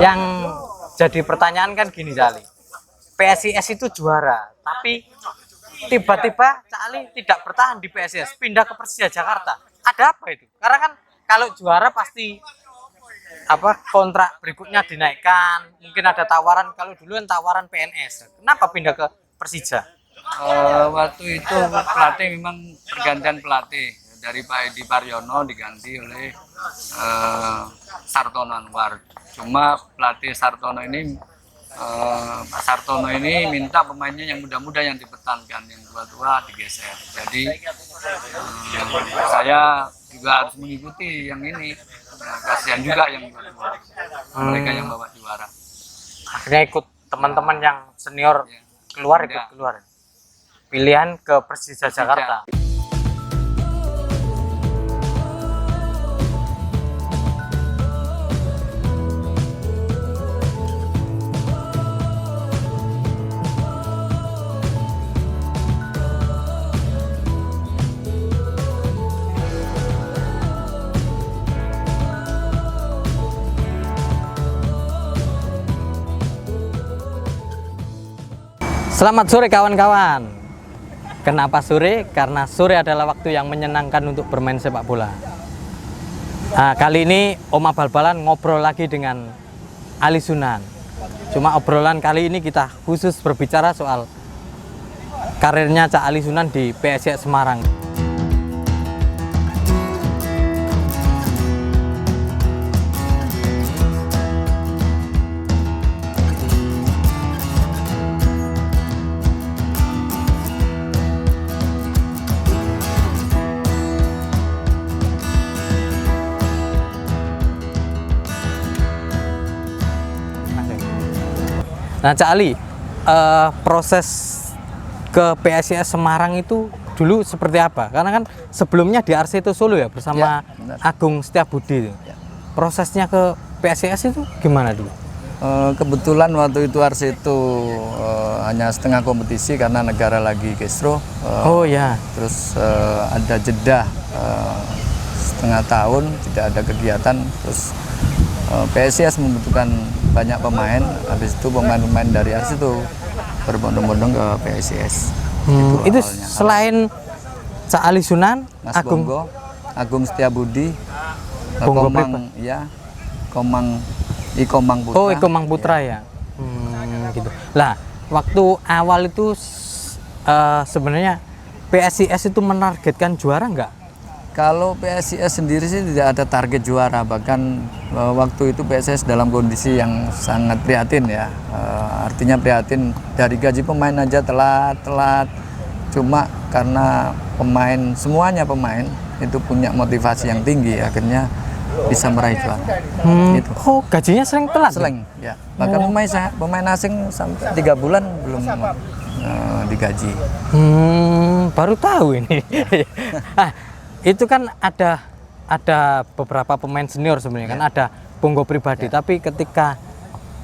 Yang jadi pertanyaan kan gini Cali, PSIS itu juara, tapi tiba-tiba Cali tidak bertahan di PSIS, pindah ke Persija Jakarta. Ada apa itu? Karena kan kalau juara pasti kontrak berikutnya dinaikkan, mungkin ada tawaran. Kalau dulu kan tawaran PNS. Kenapa pindah ke Persija? Waktu itu pelatih memang pergantian pelatih dari Pak Edi Paryono diganti oleh Sartono Anwar. Cuma pelatih Sartono ini Pak Sartono ini minta pemainnya yang muda-muda yang dipertahankan, yang tua-tua digeser. Jadi saya juga harus mengikuti yang ini. Kasihan juga yang tua-tua, mereka yang bawa juara. Akhirnya ikut teman-teman yang senior keluar, ikut keluar. Pilihan ke Persija Jakarta. Selamat sore kawan-kawan. Kenapa sore? Karena sore adalah waktu yang menyenangkan untuk bermain sepak bola. Nah, kali ini Om Abal Balan ngobrol lagi dengan Ali Sunan. Cuma obrolan kali ini kita khusus berbicara soal karirnya Cak Ali Sunan di PSIS Semarang. Nah, Cak Ali, proses ke PSIS Semarang itu dulu seperti apa? Karena kan sebelumnya di Arseto Solo ya bersama Agung Setiabudi. Prosesnya ke PSIS itu gimana dulu? Kebetulan waktu itu Arseto hanya setengah kompetisi karena negara lagi kisruh. Oh ya. Terus ada jeda setengah tahun tidak ada kegiatan. Terus PSIS membutuhkan banyak pemain, habis itu pemain-pemain dari Arseto berbondong-bondong ke PSIS. Itu selain Cak Ali Sunan, Mas Bongo, Agung Setiabudi, Komang, ya, Ikomang Putra. Oh, Ikomang Putra ya. Gitu. Lah, waktu awal itu sebenarnya PSIS itu menargetkan juara nggak? Kalau PSIS sendiri sih tidak ada target juara, bahkan waktu itu PSIS dalam kondisi yang sangat prihatin ya. Artinya prihatin, dari gaji pemain aja telat. Cuma karena semuanya pemain itu punya motivasi yang tinggi, akhirnya bisa meraih juara. Gitu. Oh, gajinya sering telat? Sering, ya. Bahkan pemain asing sampai 3 bulan belum digaji. Baru tahu ini. Itu kan ada beberapa pemain senior sebenarnya kan, ada Bongo pribadi, tapi ketika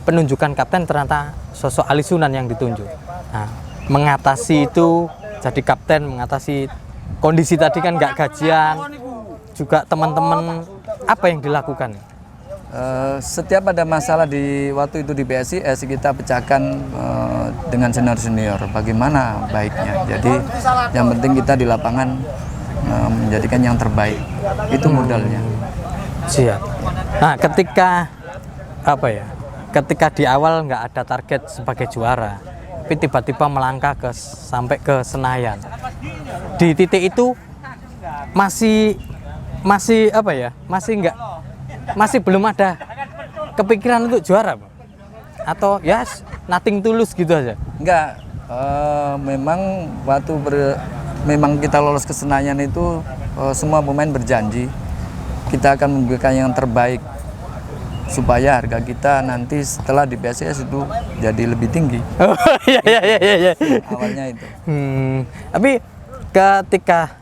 penunjukan kapten ternyata sosok Ali Sunan yang ditunjuk. Nah, mengatasi itu jadi kapten, mengatasi kondisi tadi kan nggak gajian, juga teman-teman, apa yang dilakukan? Setiap ada masalah di waktu itu di PSIS kita pecahkan dengan senior-senior bagaimana baiknya. Jadi yang penting kita di lapangan menjadikan yang terbaik, itu modalnya. Siap. Nah, ketika di awal nggak ada target sebagai juara, tapi tiba-tiba melangkah sampai ke Senayan. Di titik itu masih belum ada kepikiran untuk juara, Bang? Atau ya nothing tulus gitu aja? Enggak, memang memang kita lolos ke Senayan itu semua pemain berjanji kita akan memberikan yang terbaik supaya harga kita nanti setelah di PSIS itu jadi lebih tinggi. Oh, iya. Awalnya itu. Tapi ketika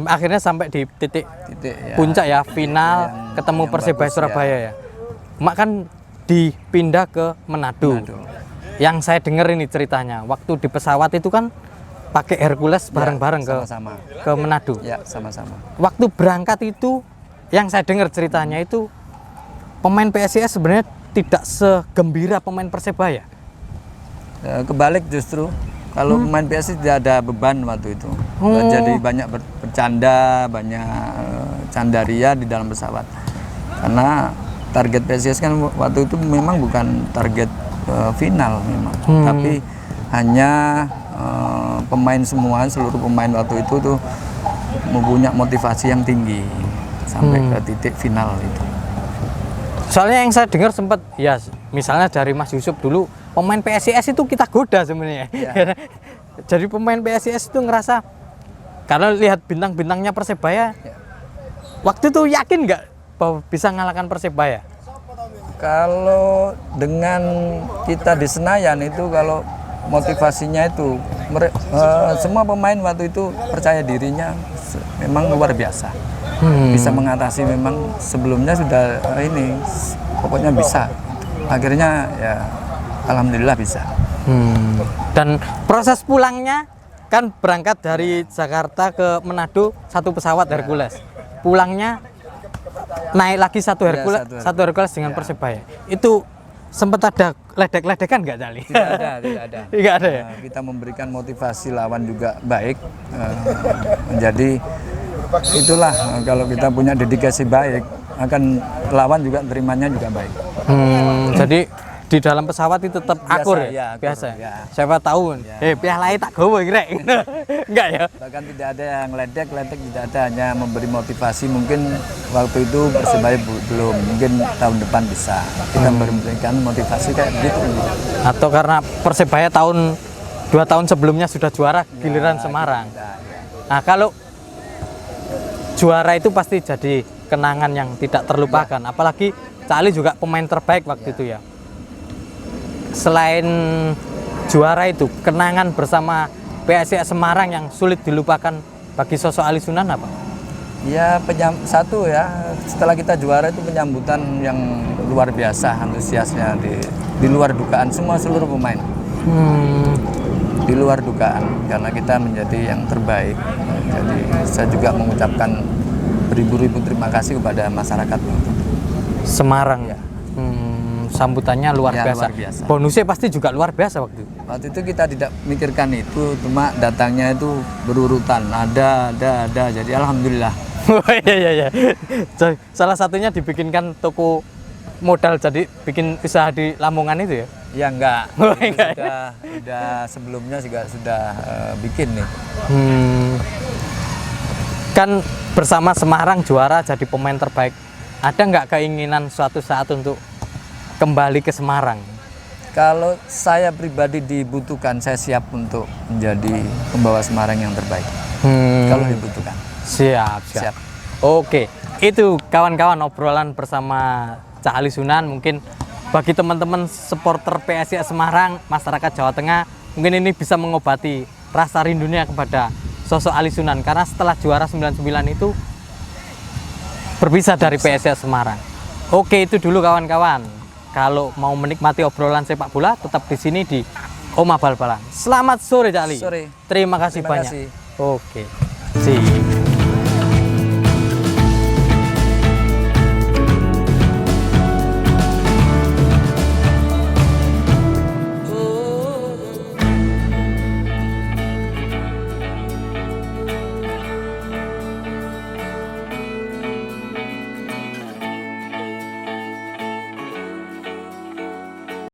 akhirnya sampai di titik ya, puncak ya, final ketemu Persebaya Surabaya ya. Mak kan dipindah ke Manado. Yang saya dengar ini ceritanya, waktu di pesawat itu kan pakai Hercules bareng-bareng ke Manado. Ya, sama-sama. Waktu berangkat itu yang saya dengar ceritanya itu pemain PSIS sebenarnya tidak segembira pemain Persebaya? Kebalik justru. Kalau pemain PSIS tidak ada beban waktu itu. Jadi banyak bercanda, banyak candaria di dalam pesawat. Karena target PSIS kan waktu itu memang bukan target final memang, tapi hanya pemain semua, seluruh pemain waktu itu tuh mempunyai motivasi yang tinggi sampai ke titik final itu. Soalnya yang saya dengar sempat ya misalnya dari Mas Yusuf dulu, pemain PSIS itu kita goda sebenarnya. Ya. Jadi pemain PSIS itu ngerasa karena lihat bintang-bintangnya Persebaya, waktu itu yakin nggak bahwa bisa ngalahkan Persebaya? Kalau dengan kita di Senayan itu, kalau motivasinya itu semua pemain waktu itu percaya dirinya memang luar biasa. Bisa mengatasi, memang sebelumnya sudah ini pokoknya bisa. Akhirnya ya alhamdulillah bisa. Dan proses pulangnya kan berangkat dari Jakarta ke Manado satu pesawat Hercules. Pulangnya naik lagi satu Hercules dengan Persebaya. Itu sempat ada ledek-ledekan nggak Cali? Tidak ada, tidak ada. Nggak ada ya? Kita memberikan motivasi lawan juga baik. Jadi itulah kalau kita punya dedikasi baik, akan lawan juga terimanya juga baik. Jadi di dalam pesawat itu tetap Biasa, akur ya? ya, akur, Biasa. ya. Siapa tahu, pialai tak gowo kira. Enggak ya? Bahkan tidak ada yang ledek tidak ada, hanya memberi motivasi. Mungkin waktu itu Persebaya belum, mungkin tahun depan bisa. Kita memberikan motivasi kayak begitu. Atau karena Persebaya 2 tahun sebelumnya sudah juara giliran Semarang. Nah, kalau juara itu pasti jadi kenangan yang tidak terlupakan. Apalagi Cali juga pemain terbaik waktu itu ya. Selain juara itu, kenangan bersama PSIS Semarang yang sulit dilupakan bagi sosok Ali Sunan apa? Ya, satu ya, setelah kita juara itu penyambutan yang luar biasa, antusiasnya di luar dugaan semua seluruh pemain. Di luar dugaan, karena kita menjadi yang terbaik. Jadi saya juga mengucapkan beribu-ribu terima kasih kepada masyarakat Semarang. Ya. Sambutannya luar biasa. Bonusnya pasti juga luar biasa waktu itu. Waktu itu kita tidak mikirkan itu, cuma datangnya itu berurutan, ada. Jadi alhamdulillah. Iya. Salah satunya dibikinkan toko modal, jadi bikin usaha di Lamongan itu ya? Ya enggak. Enggak. Sudah sebelumnya juga sudah bikin nih. Kan bersama Semarang juara jadi pemain terbaik. Ada nggak keinginan suatu saat untuk kembali ke Semarang? Kalau saya pribadi dibutuhkan, saya siap untuk menjadi pembawa Semarang yang terbaik. Kalau dibutuhkan. Siap. Oke, itu kawan-kawan obrolan bersama Cak Ali Sunan. Mungkin bagi teman-teman supporter PSIS Semarang, masyarakat Jawa Tengah, mungkin ini bisa mengobati rasa rindunya kepada sosok Ali Sunan. Karena setelah juara 99 itu berpisah dari PSIS Semarang. Oke, itu dulu kawan-kawan. Kalau mau menikmati obrolan sepak bola, tetap di sini di Oma Bal-Balan. Selamat sore, Cak Ali. Sore. Terima kasih banyak. Kasih. Oke. See you.